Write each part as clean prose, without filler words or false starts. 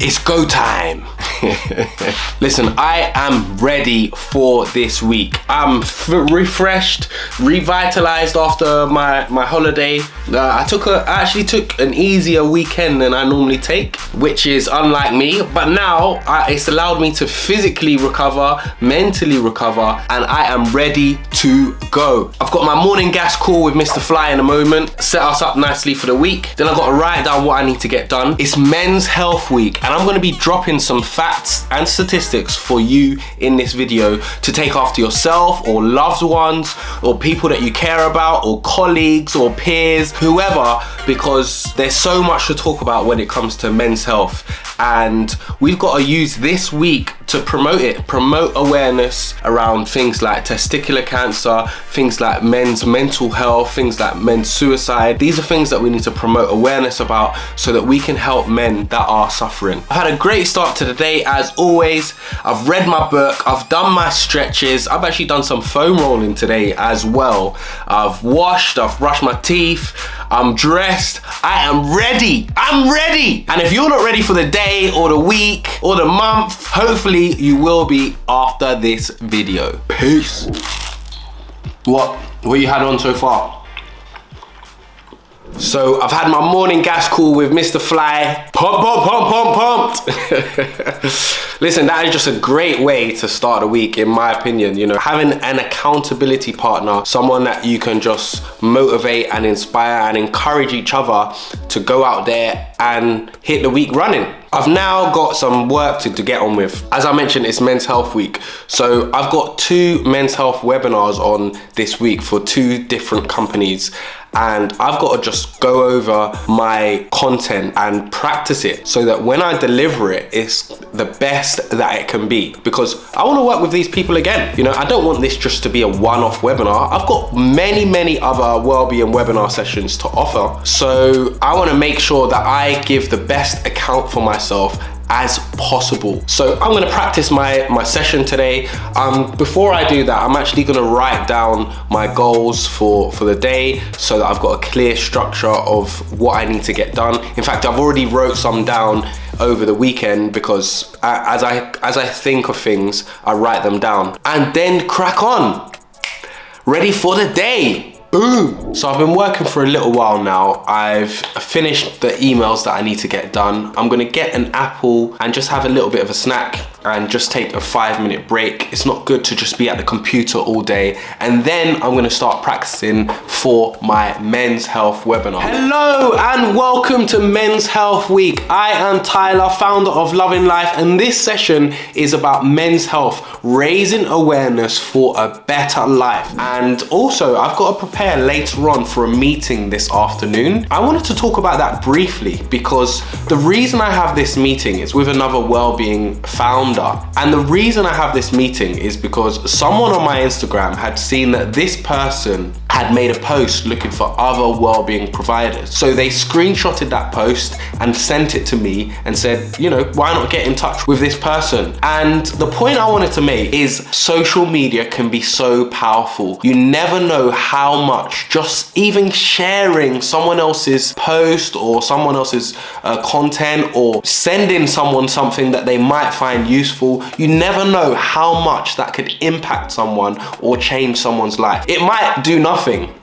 It's go time. Listen, I am ready for this week. I'm refreshed, revitalized after my holiday. I actually took an easier weekend than I normally take, which is unlike me. But now it's allowed me to physically recover, mentally recover, and I am ready to go. I've got my morning gas call with Mr. Fly in a moment, set us up nicely for the week. Then I've got to write down what I need to get done. It's Men's Health Week, and I'm going to be dropping some facts and statistics for you in this video to take after yourself or loved ones or people that you care about or colleagues or peers, whoever, because there's so much to talk about when it comes to men's health, and we've got to use this week to promote awareness around things like testicular cancer, things like men's mental health, things like men's suicide. These are things that we need to promote awareness about so that we can help men that are suffering. I've had a great start to the day as always. I've read my book, I've done my stretches, I've actually done some foam rolling today as well. I've washed, I've brushed my teeth, I'm dressed, I am ready. I'm ready. And if you're not ready for the day or the week or the month, hopefully you will be after this video. Peace. What you had on so far? So I've had my morning gas call with Mr. Fly. Pumped. Listen, that is just a great way to start the week, in my opinion. You know, having an accountability partner, someone that you can just motivate and inspire and encourage each other to go out there and hit the week running. I've now got some work to get on with. As I mentioned, it's Men's Health Week. So I've got 2 men's health webinars on this week for 2 different companies. And I've got to just go over my content and practice it so that when I deliver it, it's the best that it can be. Because I want to work with these people again. You know, I don't want this just to be a one-off webinar. I've got many other Wellbeing webinar sessions to offer. So I want to make sure that I give the best account for myself as possible. So I'm going to practice my session today. Before I do that, I'm actually going to write down my goals for the day so that I've got a clear structure of what I need to get done. In fact, I've already wrote some down over the weekend because as I think of things, I write them down and then crack on. Ready for the day. Boom! So I've been working for a little while now. I've finished the emails that I need to get done. I'm gonna get an apple and just have a little bit of a snack and just take a 5-minute break. It's not good to just be at the computer all day. And then I'm gonna start practicing for my Men's Health webinar. Hello and welcome to Men's Health Week. I am Tyler, founder of Loving Life, and this session is about men's health, raising awareness for a better life. And also, I've got to prepare later on for a meeting this afternoon. I wanted to talk about that briefly because the reason I have this meeting is with another Wellbeing founder. And the reason I have this meeting is because someone on my Instagram had seen that this person had made a post looking for other Wellbeing providers. So they screenshotted that post and sent it to me and said, you know, why not get in touch with this person? And the point I wanted to make is social media can be so powerful. You never know how much just even sharing someone else's post or someone else's content or sending someone something that they might find useful, you never know how much that could impact someone or change someone's life. It might do nothing,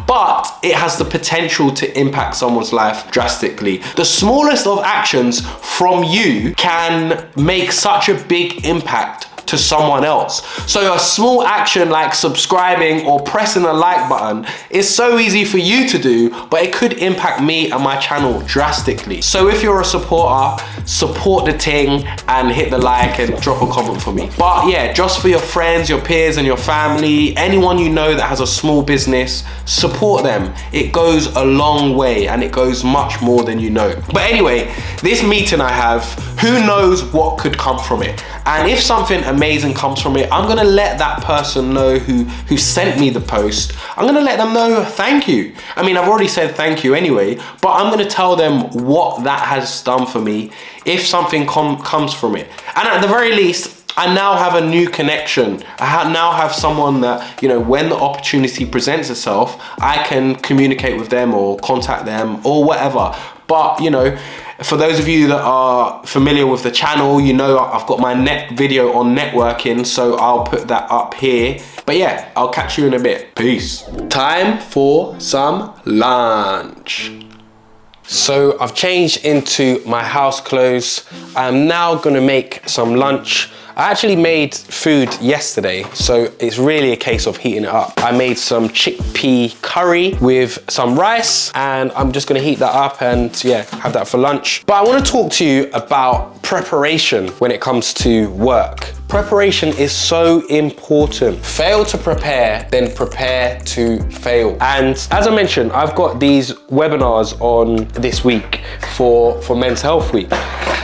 but it has the potential to impact someone's life drastically. The smallest of actions from you can make such a big impact to someone else. So a small action like subscribing or pressing a like button is so easy for you to do, but it could impact me and my channel drastically. So if you're a supporter, support the ting and hit the like and drop a comment for me. But yeah, just for your friends, your peers and your family, anyone you know that has a small business, support them. It goes a long way and it goes much more than you know. But anyway, this meeting I have, who knows what could come from it? And if something amazing comes from it, I'm gonna let that person know who sent me the post. I'm gonna let them know thank you. I mean, I've already said thank you anyway, but I'm gonna tell them what that has done for me if something comes from it. And at the very least, I now have a new connection. I now have someone that, you know, when the opportunity presents itself, I can communicate with them or contact them or whatever. But, you know, For those of you that are familiar with the channel, you know I've got my video on networking, so I'll put that up here. But yeah, I'll catch you in a bit. Peace. Time for some lunch. So I've changed into my house clothes. I'm now gonna make some lunch. I actually made food yesterday, so it's really a case of heating it up. I made some chickpea curry with some rice, and I'm just gonna heat that up and yeah, have that for lunch. But I wanna talk to you about preparation when it comes to work. Preparation is so important. Fail to prepare, then prepare to fail. And as I mentioned, I've got these webinars on this week for Men's Health Week.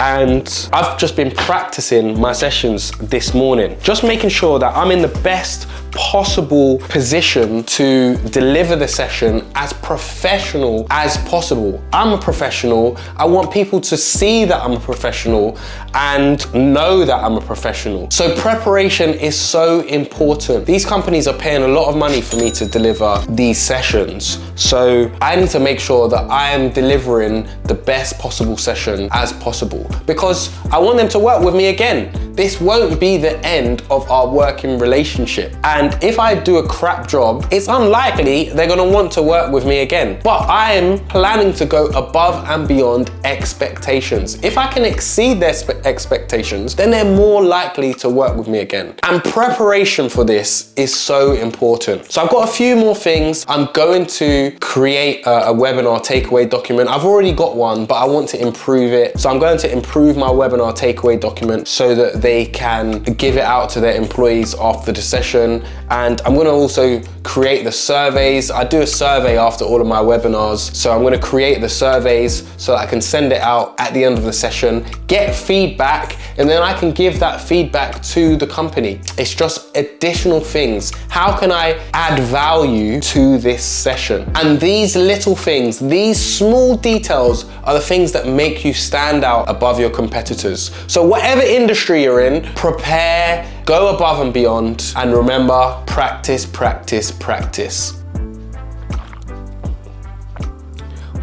And I've just been practicing my sessions this morning, just making sure that I'm in the best possible position to deliver the session as professional as possible. I'm a professional. I want people to see that I'm a professional and know that I'm a professional. So preparation is so important. These companies are paying a lot of money for me to deliver these sessions. So I need to make sure that I am delivering the best possible session as possible, because I want them to work with me again. This won't be the end of our working relationship. And if I do a crap job, it's unlikely they're gonna want to work with me again. But I am planning to go above and beyond expectations. If I can exceed their expectations, then they're more likely to work with me again. And preparation for this is so important. So I've got a few more things. I'm going to create a webinar takeaway document. I've already got one, but I want to improve it. So I'm going to improve my webinar takeaway document so that they can give it out to their employees after the session. And I'm gonna also create the surveys. I do a survey after all of my webinars. So I'm gonna create the surveys so that I can send it out at the end of the session, get feedback, and then I can give that feedback to the company. It's just additional things. How can I add value to this session? And these little things, these small details are the things that make you stand out above your competitors. So whatever industry you're in, prepare, go above and beyond, and remember, practice, practice, practice.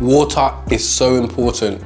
Water is so important.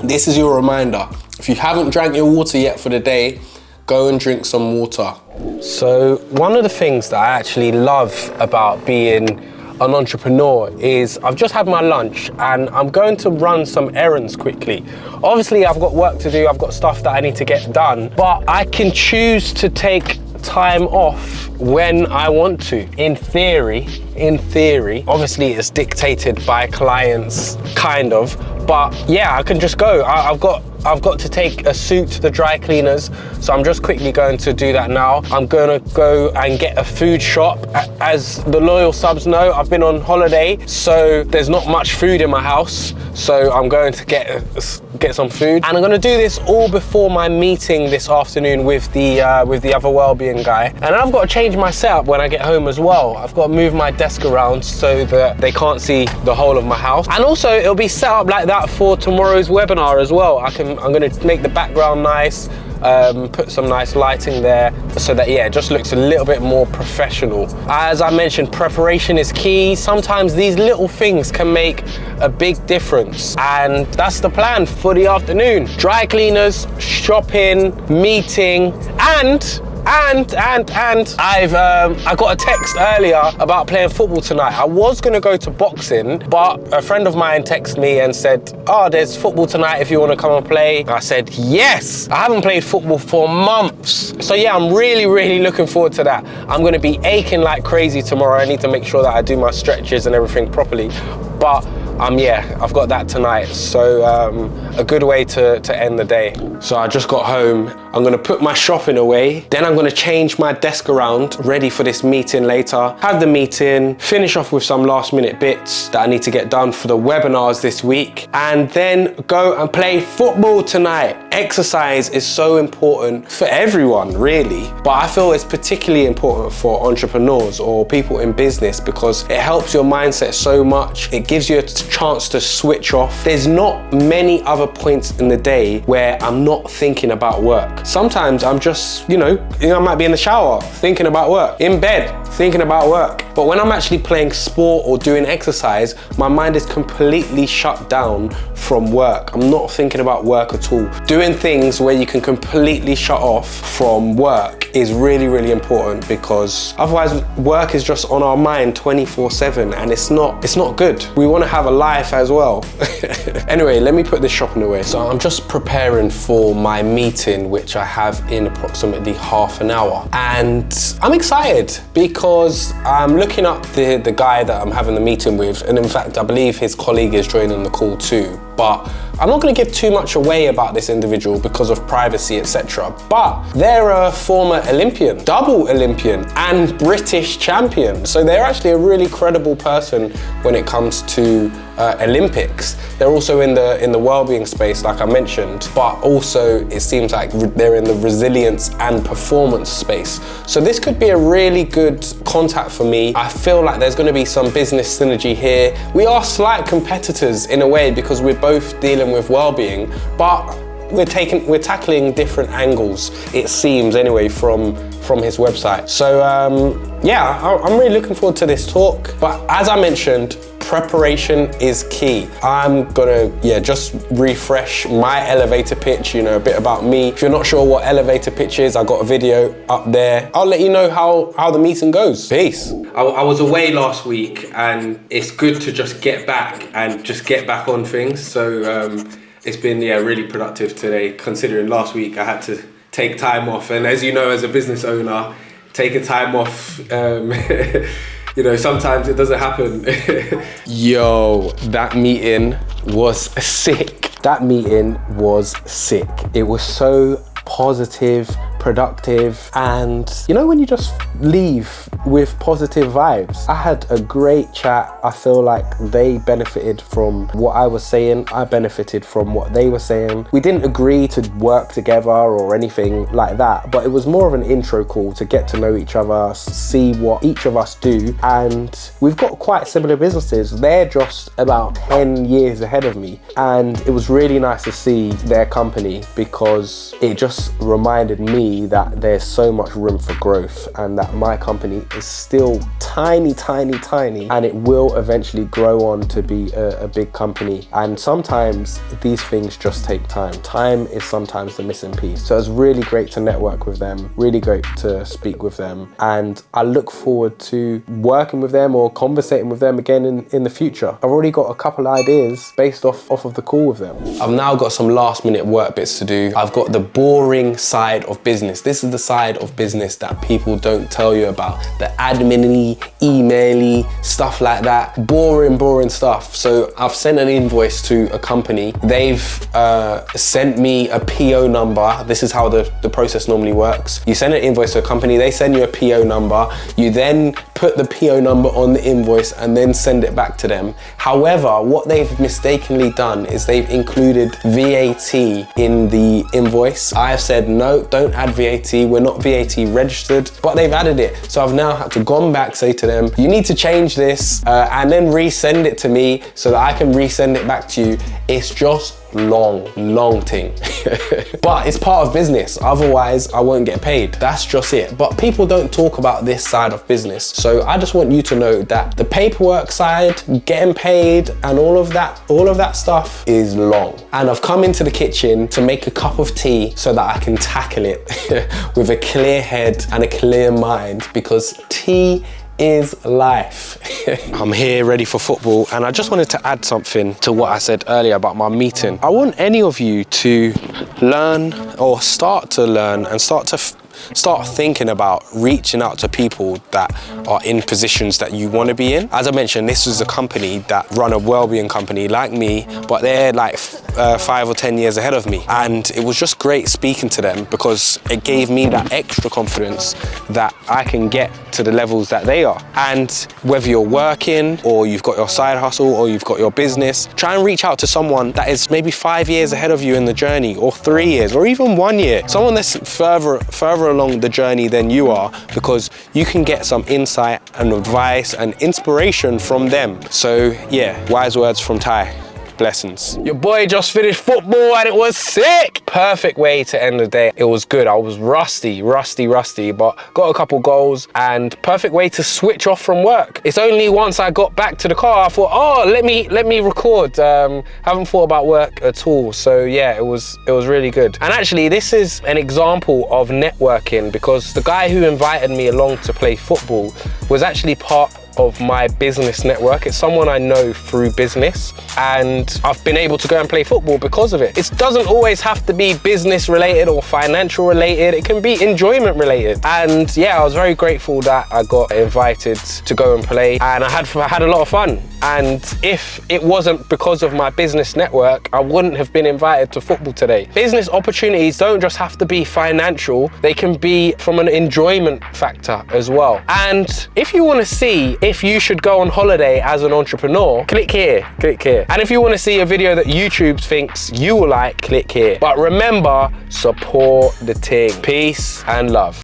This is your reminder. If you haven't drank your water yet for the day, go and drink some water. So one of the things that I actually love about being an entrepreneur is I've just had my lunch and I'm going to run some errands quickly. Obviously I've got work to do, I've got stuff that I need to get done, but I can choose to take time off when I want to. In theory, obviously it's dictated by clients, kind of, but yeah, I can just go. I've got to take a suit to the dry cleaners, so I'm just quickly going to do that now. I'm gonna go and get a food shop. As the loyal subs know, I've been on holiday, so there's not much food in my house, so I'm going to get some food. And I'm gonna do this all before my meeting this afternoon with the other Wellbeing guy. And I've got to change my setup when I get home as well. I've got to move my desk around so that they can't see the whole of my house. And also it'll be set up like that for tomorrow's webinar as well. I'm gonna make the background nice, put some nice lighting there so that, yeah, it just looks a little bit more professional. As I mentioned, preparation is key. Sometimes these little things can make a big difference, and that's the plan for the afternoon. Dry cleaners, shopping, meeting, and I got a text earlier about playing football tonight. I was gonna go to boxing, but a friend of mine texted me and said, oh, there's football tonight if you wanna come and play. I said, yes. I haven't played football for months. So yeah, I'm really looking forward to that. I'm gonna be aching like crazy tomorrow. I need to make sure that I do my stretches and everything properly. But yeah, I've got that tonight. So a good way to end the day. So I just got home. I'm gonna put my shopping away. Then I'm gonna change my desk around, ready for this meeting later. Have the meeting, finish off with some last minute bits that I need to get done for the webinars this week. And then go and play football tonight. exercise is so important for everyone, really. But I feel it's particularly important for entrepreneurs or people in business because it helps your mindset so much. It gives you a chance to switch off. There's not many other points in the day where I'm not thinking about work. Sometimes I'm just, I might be in the shower thinking about work, in bed thinking about work. But when I'm actually playing sport or doing exercise, my mind is completely shut down from work. I'm not thinking about work at all. Doing things where you can completely shut off from work is really, really important because otherwise work is just on our mind 24/7 and it's not good. We want to have a life as well. Anyway, let me put this shopping away. So I'm just preparing for my meeting, which I have in approximately half an hour. And I'm excited because I'm looking up the guy that I'm having the meeting with. And in fact, I believe his colleague is joining the call too. But I'm not going to give too much away about this individual because of privacy, etc. But they're a former Olympian, double Olympian, and British champion. So they're actually a really credible person when it comes to Olympics. They're also in the Wellbeing space, like I mentioned, but also it seems like they're in the resilience and performance space. So this could be a really good contact for me. I feel like there's going to be some business synergy here. We are slight competitors in a way because we're both dealing with well-being, but we're tackling different angles, it seems anyway, from his website. So yeah, I'm really looking forward to this talk. But as I mentioned, preparation is key. I'm gonna, just refresh my elevator pitch, a bit about me. If you're not sure what elevator pitch is, I got a video up there. I'll let you know how the meeting goes. Peace. I was away last week and it's good to just get back on things. So it's been, really productive today, considering last week I had to take time off. And as you know, as a business owner, taking time off, sometimes it doesn't happen. Yo, that meeting was sick. It was so positive, productive, and when you just leave with positive vibes. I had a great chat. I feel like they benefited from what I was saying. I benefited from what they were saying. We didn't agree to work together or anything like that, but it was more of an intro call to get to know each other, see what each of us do, and we've got quite similar businesses. They're just about 10 years ahead of me, and it was really nice to see their company because it just reminded me that there's so much room for growth and that my company is still tiny, and it will eventually grow on to be a big company. And sometimes these things just take time. Time is sometimes the missing piece. So it's really great to network with them, really great to speak with them. And I look forward to working with them or conversating with them again in the future. I've already got a couple of ideas based off of the call with them. I've now got some last minute work bits to do. I've got the boring side of business. This is the side of business that people don't tell you about. The admin-y, email-y, stuff like that. Boring stuff. So I've sent an invoice to a company. They've sent me a PO number. This is how the process normally works. You send an invoice to a company, they send you a PO number. You then put the PO number on the invoice and then send it back to them. However, what they've mistakenly done is they've included VAT in the invoice. I've said, no, don't add VAT. We're not VAT registered, but they've added it. So I've now had to go back, say to them, you need to change this and then resend it to me so that I can resend it back to you. It's just long thing. But it's part of business, otherwise I won't get paid. That's just it. But people don't talk about this side of business. So I just want you to know that the paperwork side, getting paid and all of that stuff is long. And I've come into the kitchen to make a cup of tea so that I can tackle it with a clear head and a clear mind, because tea is life. I'm here ready for football, and I just wanted to add something to what I said earlier about my meeting. I want any of you to learn or start to learn and start to start thinking about reaching out to people that are in positions that you want to be in. As I mentioned, this is a company that run a wellbeing company like me, but they're like 5 or 10 years ahead of me. And it was just great speaking to them because it gave me that extra confidence that I can get to the levels that they are. And whether you're working or you've got your side hustle or you've got your business, try and reach out to someone that is maybe 5 years ahead of you in the journey, or 3 years, or even 1 year. Someone that's further along the journey than you are, because you can get some insight and advice and inspiration from them. So yeah, wise words from Ty. Blessings. Your boy just finished football and it was sick. Perfect way to end the day. It was good. I was rusty, but got a couple goals, and perfect way to switch off from work. It's only once I got back to the car, I thought, oh, let me record. Haven't thought about work at all. So yeah, it was really good. And actually, this is an example of networking, because the guy who invited me along to play football was actually part of my business network. It's someone I know through business, and I've been able to go and play football because of it. It doesn't always have to be business related or financial related. It can be enjoyment related. And yeah, I was very grateful that I got invited to go and play, and I had a lot of fun. And if it wasn't because of my business network, I wouldn't have been invited to football today. Business opportunities don't just have to be financial. They can be from an enjoyment factor as well. And if you want to see if you should go on holiday as an entrepreneur, click here. And if you want to see a video that YouTube thinks you will like, click here. But remember, support the ting. Peace and love.